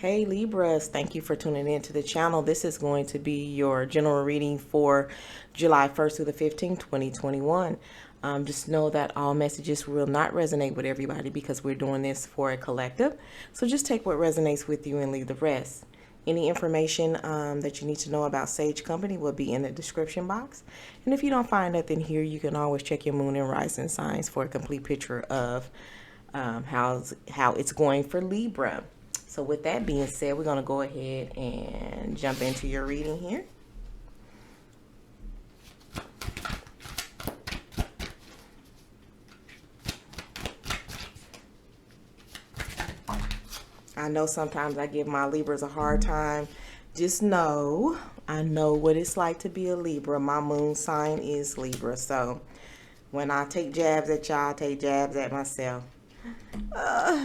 Hey Libras, thank you for tuning in to the channel. This is going to be your general reading for July 1st through the 15th, 2021. Just know that all messages will not resonate with everybody because we're doing this for a collective. So just take what resonates with you and leave the rest. Any information that you need to know about Sage Company will be in the description box. And if you don't find nothing here, you can always check your moon and rising signs for a complete picture of how it's going for Libra. So with that being said, we're going to go ahead and jump into your reading here. I know sometimes I give my Libras a hard time. Just know, I know what it's like to be a Libra. My moon sign is Libra. So when I take jabs at y'all, I take jabs at myself.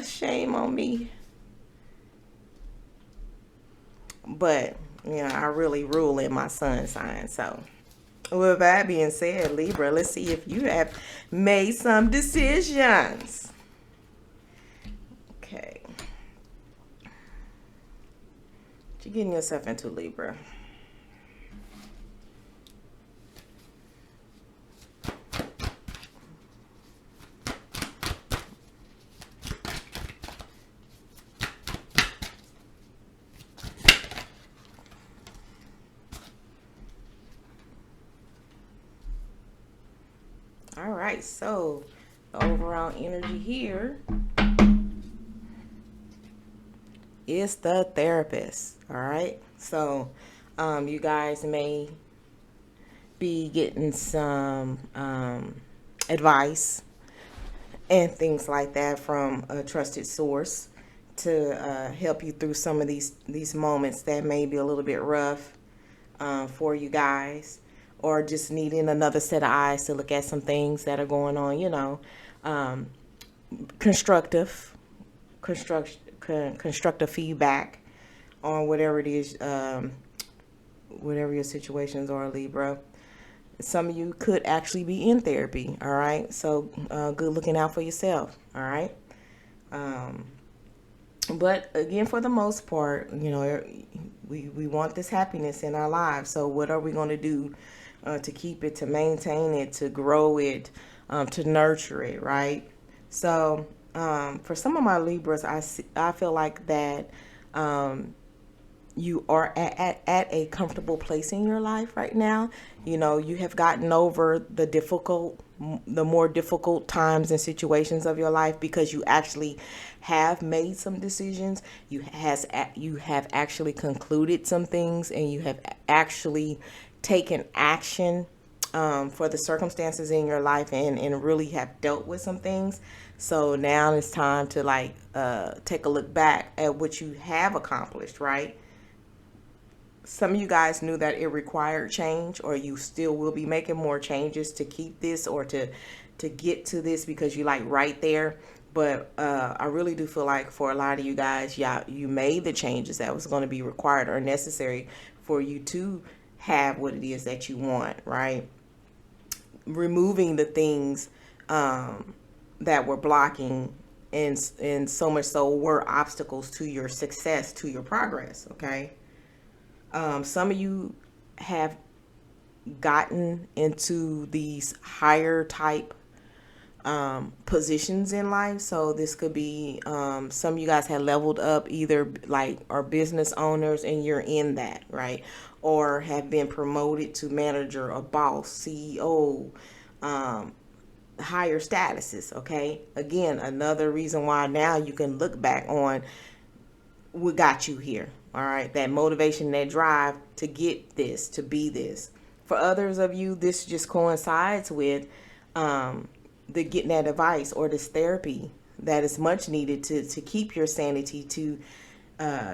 Shame on me. But, you know, I really rule in my sun sign. So, with that being said, Libra, let's see if you have made some decisions. Okay. What you getting yourself into, Libra? All right, so the overall energy here is the therapist. All right, so you guys may be getting some advice and things like that from a trusted source to help you through some of these moments that may be a little bit rough for you guys, or just needing another set of eyes to look at some things that are going on, you know, constructive feedback on whatever it is, whatever your situations are, Libra. Some of you could actually be in therapy, all right? So good looking out for yourself, all right? But again, for the most part, you know, we want this happiness in our lives. So what are we going to do to keep it, to maintain it, to grow it, to nurture it, right? So for some of my Libras, I feel like that you are at a comfortable place in your life right now. You know, you have gotten over the more difficult times and situations of your life because you actually have made some decisions. You have actually concluded some things, and you have actually taken action for the circumstances in your life, and really have dealt with some things. So now it's time to take a look back at what you have accomplished, right? Some of you guys knew that it required change, or you still will be making more changes to keep this, or to get to this, because you right there. But I really do feel like for a lot of you guys, yeah, you made the changes that was going to be required or necessary for you to have what it is that you want, right? Removing the things that were blocking, and so much so were obstacles to your success, to your progress, okay? Some of you have gotten into these higher type positions in life. So this could be some of you guys have leveled up, either are business owners and you're in that, right? Or have been promoted to manager or boss, CEO, higher statuses, okay? Again, another reason why now you can look back on what got you here. All right, that motivation, that drive to get this, to be this. For others of you, this just coincides with the getting that advice or this therapy that is much needed to keep your sanity, to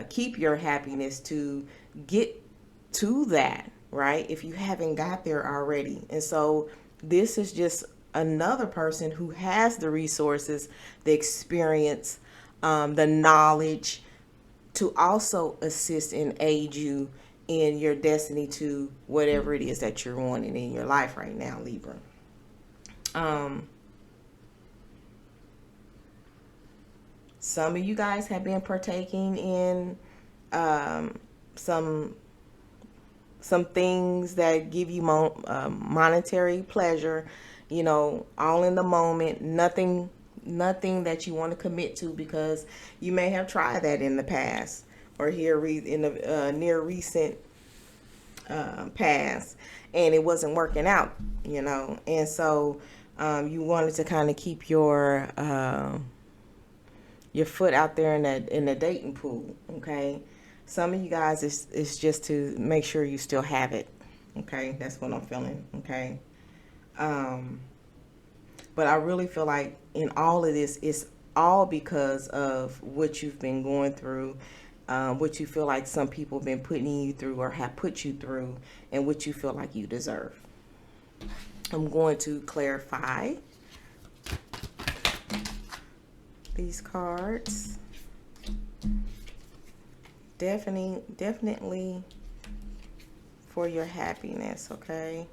keep your happiness, to get to that, right? If you haven't got there already. And so this is just another person who has the resources, the experience, the knowledge, to also assist and aid you in your destiny to whatever it is that you're wanting in your life right now, Libra. Some of you guys have been partaking in some things that give you monetary pleasure, all in the moment. Nothing that you want to commit to, because you may have tried that in the past, or here in the near recent past, and it wasn't working out, and so you wanted to kind of keep your foot out there in the dating pool. Okay, some of you guys is just to make sure you still have it. Okay, that's what I'm feeling. Okay, but I really feel like in all of this, it's all because of what you've been going through, what you feel like some people have been putting you through or have put you through, and what you feel like you deserve. I'm going to clarify these cards. Definitely for your happiness, okay?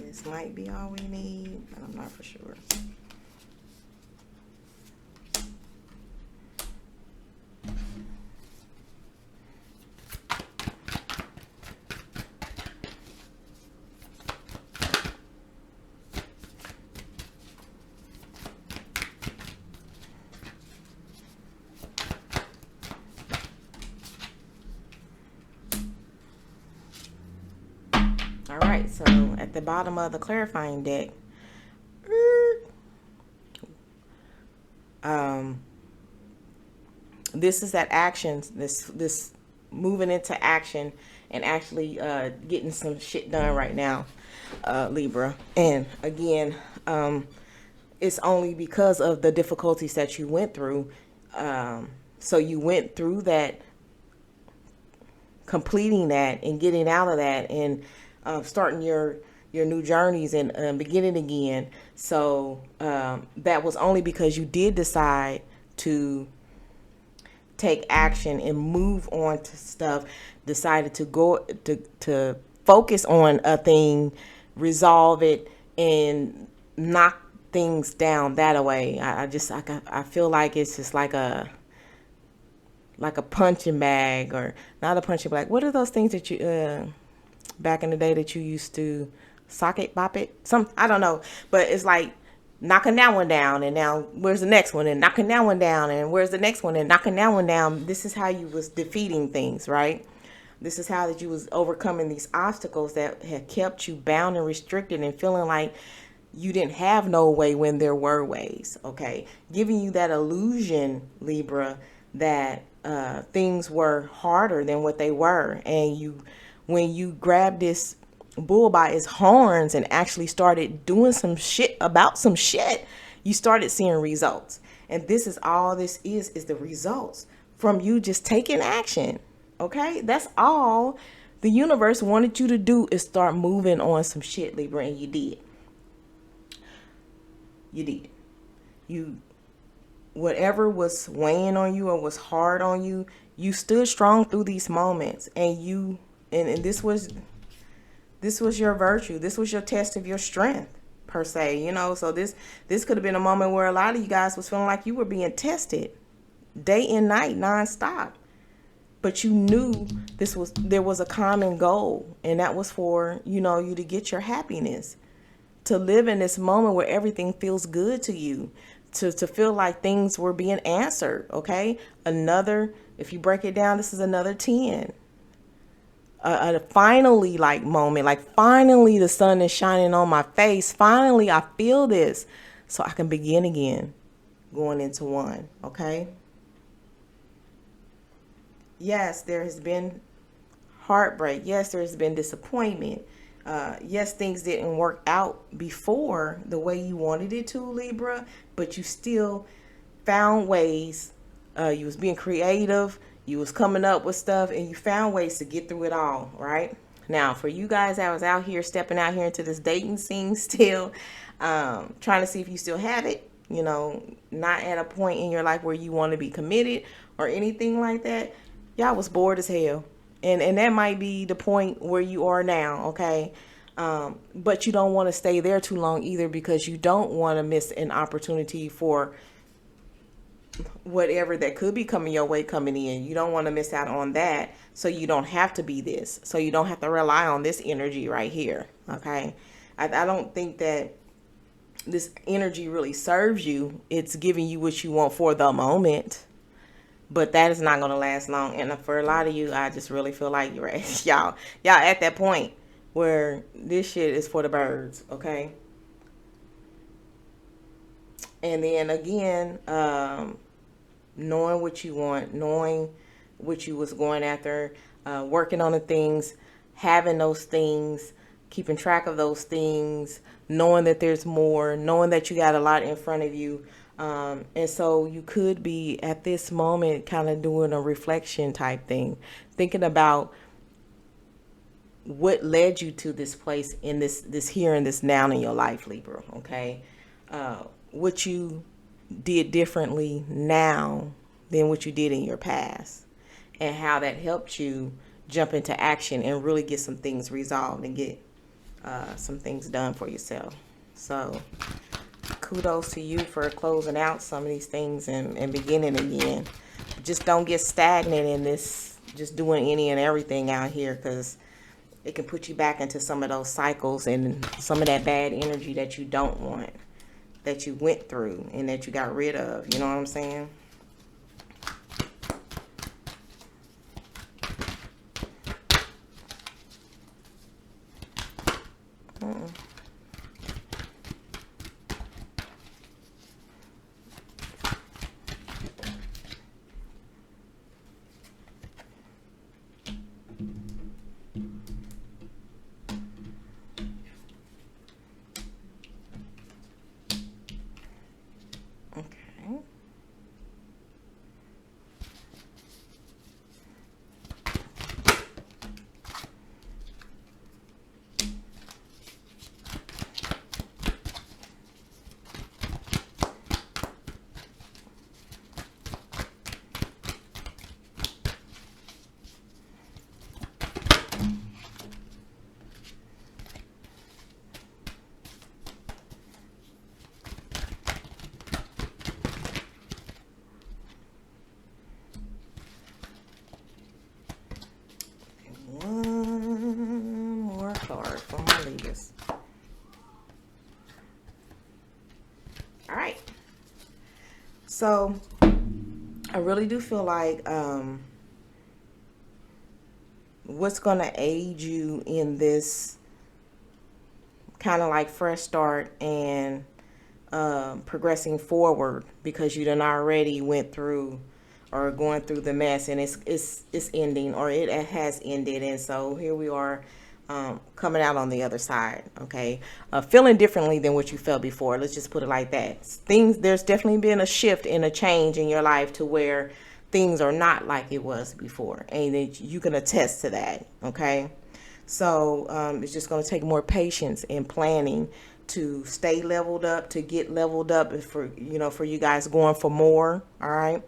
This might be all we need, but I'm not for sure. All right, so at the bottom of the clarifying deck, this is that action, this moving into action and actually getting some shit done right now, Libra. And again, it's only because of the difficulties that you went through. So you went through that, completing that and getting out of that, and starting your new journeys and beginning again. So that was only because you did decide to take action and move on to stuff, decided to go to focus on a thing, resolve it, and knock things down that way. I feel like it's just like a punching bag, or not a punching bag. What are those things that you back in the day that you used to socket bop it? I don't know, but it's like knocking that one down, and now where's the next one, and knocking that one down, and where's the next one, and knocking that one down. This is how you was defeating things, right? This is how that you was overcoming these obstacles that had kept you bound and restricted and feeling like you didn't have no way when there were ways. Okay, giving you that illusion, Libra, that things were harder than what they were. And when you grabbed this bull by its horns and actually started doing some shit about some shit, you started seeing results. And this is all this is the results from you just taking action. Okay, that's all the universe wanted you to do, is start moving on some shit, Libra, and you did. Whatever was weighing on you or was hard on you, you stood strong through these moments, and this was your virtue. This was your test of your strength, per se. So this could have been a moment where a lot of you guys was feeling like you were being tested day and night, nonstop. But you knew there was a common goal, and that was for, you to get your happiness, to live in this moment where everything feels good to you, to feel like things were being answered. Okay, if you break it down, this is another 10. A finally like moment, like finally the sun is shining on my face. Finally, I feel this, so I can begin again, going into 1. Okay. Yes, there has been heartbreak. Yes, there has been disappointment. Yes, things didn't work out before the way you wanted it to, Libra, but you still found ways. You was being creative. You was coming up with stuff, and you found ways to get through it all, right? Now, for you guys that was out here, stepping out here into this dating scene still, trying to see if you still have it, you know, not at a point in your life where you want to be committed or anything like that, y'all was bored as hell. And that might be the point where you are now, okay? But you don't want to stay there too long either, because you don't want to miss an opportunity for whatever that could be coming your way coming in. You don't want to miss out on that, so you don't have to be this. So you don't have to rely on this energy right here, okay? I don't think that this energy really serves you. It's giving you what you want for the moment, but that is not going to last long. And for a lot of you, I just really feel like you're y'all at that point where this shit is for the birds, okay? And then again, knowing what you want, knowing what you was going after, working on the things, having those things, keeping track of those things, knowing that there's more, knowing that you got a lot in front of you. And so you could be at this moment kind of doing a reflection type thing, thinking about what led you to this place in this here and this now in your life, Libra, okay? What you did differently now than what you did in your past, and how that helped you jump into action and really get some things resolved and get some things done for yourself. So kudos to you for closing out some of these things and beginning again. Just don't get stagnant in this, just doing any and everything out here, because it can put you back into some of those cycles and some of that bad energy that you don't want, that you went through and that you got rid of. You know what I'm saying? All right. So I really do feel like what's going to aid you in this kind of like fresh start and progressing forward, because you done already went through or going through the mess, and it's ending, or it has ended, and so here we are coming out on the other side, okay? Feeling differently than what you felt before. Let's just put it like that. There's definitely been a shift and a change in your life to where things are not like it was before, and you can attest to that, okay? So it's just going to take more patience and planning to stay leveled up, to get leveled up, for you guys going for more. All right.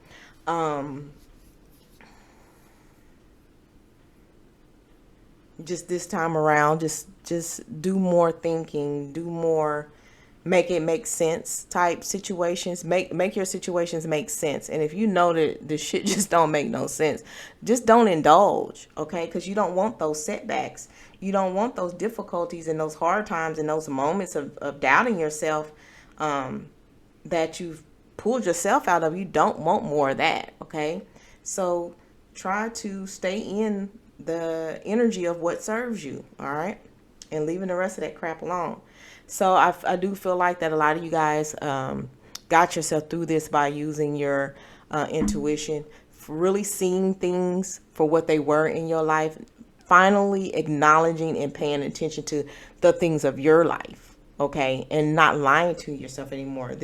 Just this time around, just do more thinking, do more, make it make sense type situations. Make your situations make sense. And if you know that the shit just don't make no sense, just don't indulge, okay? Because you don't want those setbacks. You don't want those difficulties and those hard times and those moments of doubting yourself that you've pulled yourself out of. You don't want more of that, okay? So try to stay in the energy of what serves you, all right? And leaving the rest of that crap alone. So I do feel like that a lot of you guys got yourself through this by using your intuition, really seeing things for what they were in your life, finally acknowledging and paying attention to the things of your life, okay? And not lying to yourself anymore.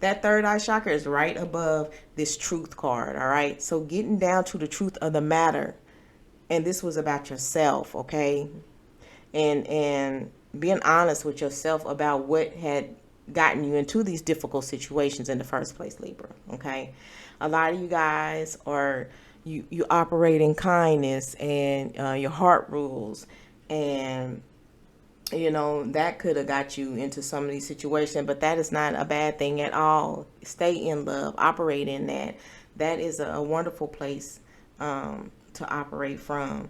That third eye chakra is right above this truth card, all right? So getting down to the truth of the matter. And this was about yourself, okay? and being honest with yourself about what had gotten you into these difficult situations in the first place, Libra. Okay, a lot of you guys are you operate in kindness and your heart rules, and that could have got you into some of these situations, but that is not a bad thing at all. Stay in love, operate in that. That is a wonderful place to operate from.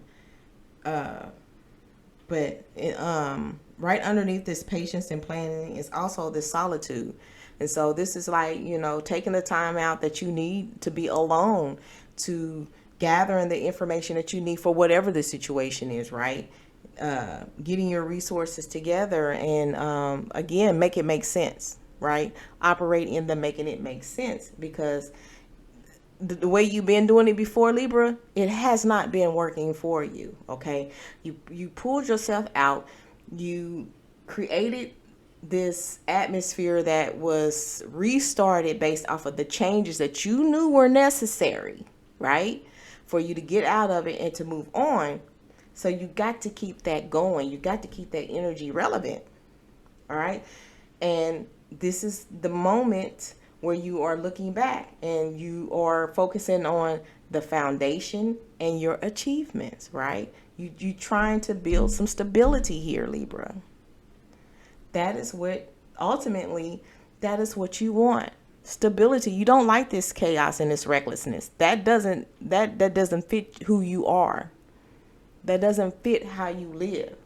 But right underneath this patience and planning is also this solitude. And so this is like, taking the time out that you need to be alone, to gathering the information that you need for whatever the situation is, right? Getting your resources together and, again, make it make sense, right? Operate in the making it make sense, because the way you've been doing it before, Libra, it has not been working for you. Okay, you pulled yourself out, you created this atmosphere that was restarted based off of the changes that you knew were necessary, right, for you to get out of it and to move on. So you got to keep that going. You got to keep that energy relevant. All right, and this is the moment where you are looking back and you are focusing on the foundation and your achievements, right? You trying to build some stability here, Libra. That is what, ultimately, that is what you want. Stability. You don't like this chaos and this recklessness. That doesn't fit who you are. That doesn't fit how you live.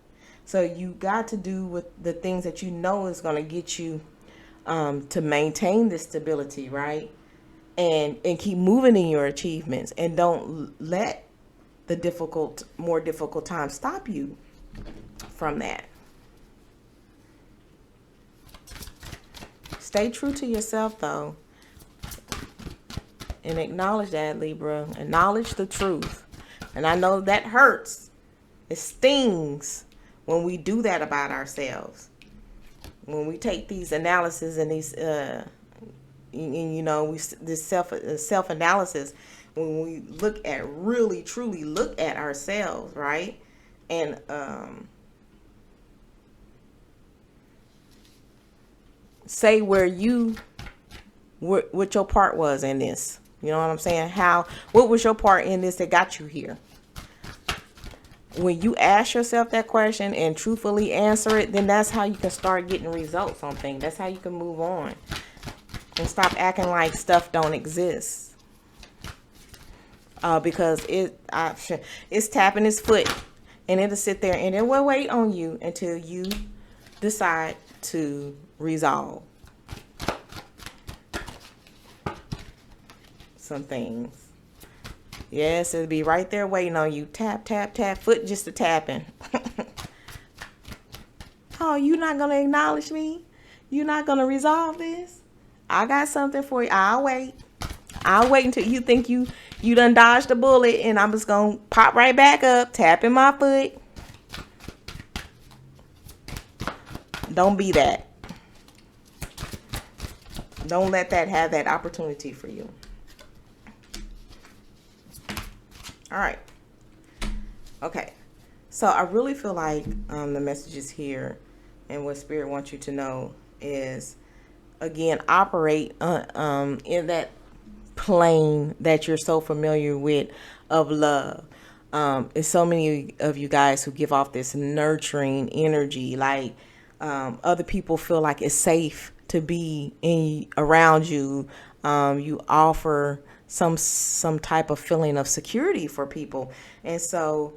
So you got to do with the things that you know is going to get you to maintain this stability, right? And keep moving in your achievements, and don't let the more difficult times stop you from that. Stay true to yourself, though, and acknowledge that, Libra. Acknowledge the truth. And I know that hurts. It stings when we do that about ourselves. When we take these analysis and these, this self analysis, when we really truly look at ourselves, right, and say what your part was in this. You know what I'm saying? What was your part in this that got you here? When you ask yourself that question and truthfully answer it, then that's how you can start getting results on things. That's how you can move on and stop acting like stuff don't exist. Because it's tapping its foot, and it'll sit there and it will wait on you until you decide to resolve some things. Yes, it'll be right there waiting on you. Tap, tap, tap. Foot just a tapping. Oh, you not going to acknowledge me? You not going to resolve this? I got something for you. I'll wait. I'll wait until you think you done dodged a bullet, and I'm just going to pop right back up, tapping my foot. Don't be that. Don't let that have that opportunity for you. All right. Okay. So I really feel like the messages here and what Spirit wants you to know is, again, operate in that plane that you're so familiar with of love. It's so many of you guys who give off this nurturing energy, like other people feel like it's safe to be around you. You offer some type of feeling of security for people, and so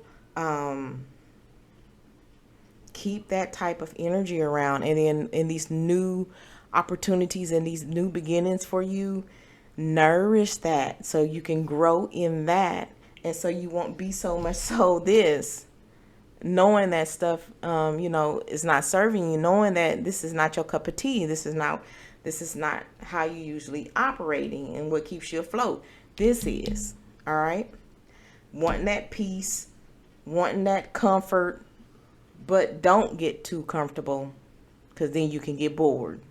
keep that type of energy around. And then in these new opportunities and these new beginnings for you, nourish that so you can grow in that, and so you won't be so much so this, knowing that stuff is not serving you, knowing that this is not your cup of tea, this is not how you usually operating and what keeps you afloat. This is, all right? Wanting that peace, wanting that comfort, but don't get too comfortable, because then you can get bored.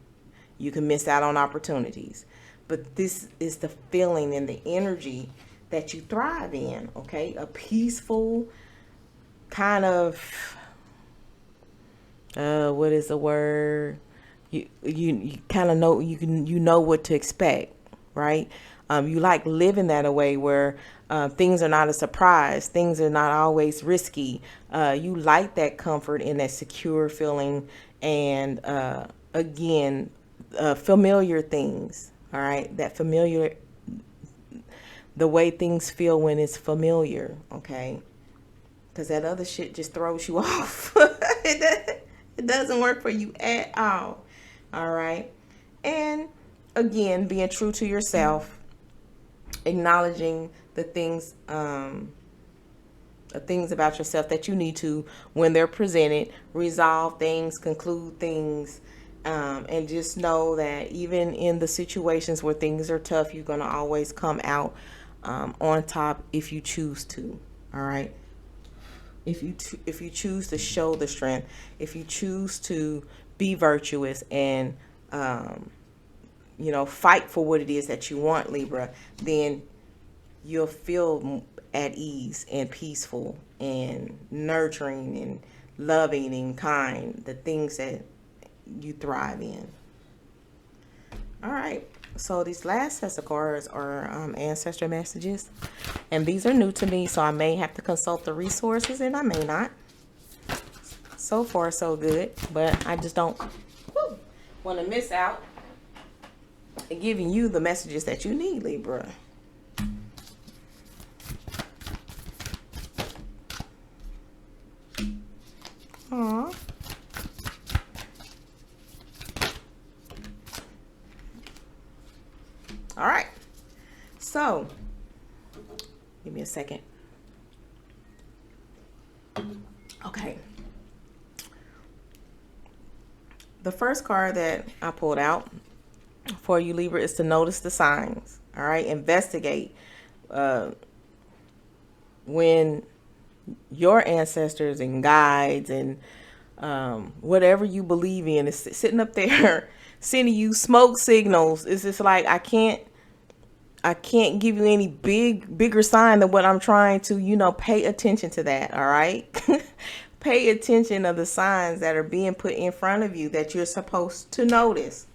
You can miss out on opportunities. But this is the feeling and the energy that you thrive in, okay? A peaceful kind of what is the word? You kind of know, you know what to expect, right? You like living that way where things are not a surprise, things are not always risky. You like that comfort and that secure feeling, and again, familiar things. All right, that familiar, the way things feel when it's familiar. Okay, because that other shit just throws you off. It doesn't work for you at all. All right, and again, being true to yourself, acknowledging the things about yourself that you need to, when they're presented, resolve things, conclude things, and just know that even in the situations where things are tough, you're going to always come out on top if you choose to. All right, if you choose to show the strength, if you choose to be virtuous and fight for what it is that you want, Libra, then you'll feel at ease and peaceful and nurturing and loving and kind, the things that you thrive in. All right, so these last sets of cards are ancestor messages, and these are new to me, so I may have to consult the resources and I may not. So far so good, but I just don't want to miss out and giving you the messages that you need, Libra. Aww. All right. So, give me a second. Okay. The first card that I pulled out for you, Libra, is to notice the signs. All right. Investigate when your ancestors and guides and whatever you believe in is sitting up there sending you smoke signals. It's just like, I can't give you any bigger sign than what I'm trying to, pay attention to that. All right. Pay attention of the signs that are being put in front of you that you're supposed to notice.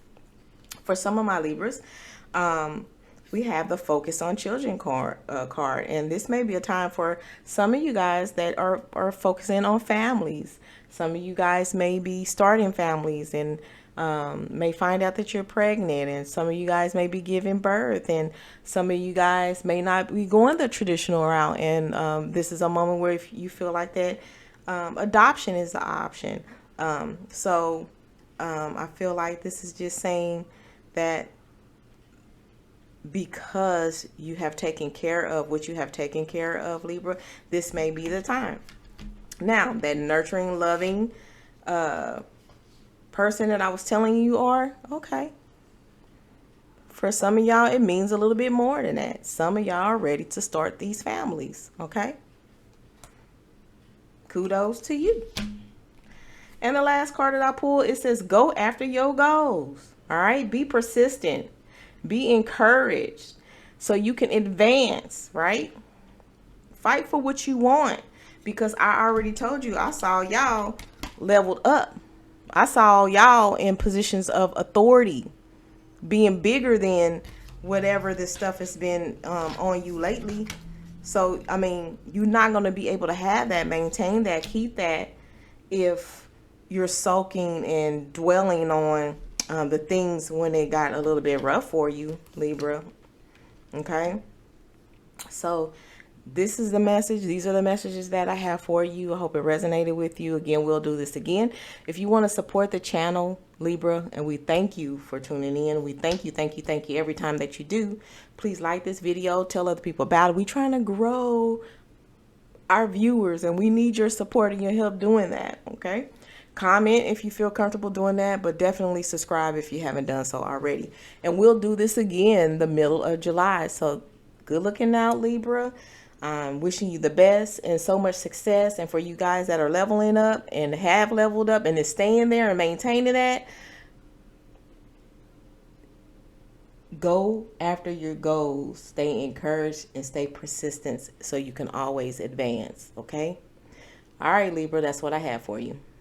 For some of my Libras, we have the Focus on Children card, and this may be a time for some of you guys that are focusing on families. Some of you guys may be starting families and may find out that you're pregnant, and some of you guys may be giving birth, and some of you guys may not be going the traditional route, and this is a moment where if you feel like that adoption is the option. So I feel like this is just saying that because you have taken care of what you have taken care of, Libra, this may be the time. Now, that nurturing, loving person that I was telling you are, okay. For some of y'all, it means a little bit more than that. Some of y'all are ready to start these families, okay? Kudos to you. And the last card that I pulled, it says, go after your goals. All right? Be persistent. Be encouraged so you can advance, right? Fight for what you want, because I already told you I saw y'all leveled up. I saw y'all in positions of authority, being bigger than whatever this stuff has been on you lately. So, I mean, you're not going to be able to have that, maintain that, keep that if you're sulking and dwelling on the things when they got a little bit rough for you, Libra. Okay? So, this is the message. These are the messages that I have for you. I hope it resonated with you. Again, we'll do this again. If you want to support the channel, Libra, and we thank you for tuning in. We thank you every time that you do. Please like this video. Tell other people about it. We're trying to grow our viewers, and we need your support and your help doing that, okay? Comment if you feel comfortable doing that, but definitely subscribe if you haven't done so already. And we'll do this again the middle of July. So good looking out, Libra. Wishing you the best and so much success. And for you guys that are leveling up and have leveled up and is staying there and maintaining that, go after your goals. Stay encouraged and stay persistent so you can always advance. Okay? All right, Libra, that's what I have for you.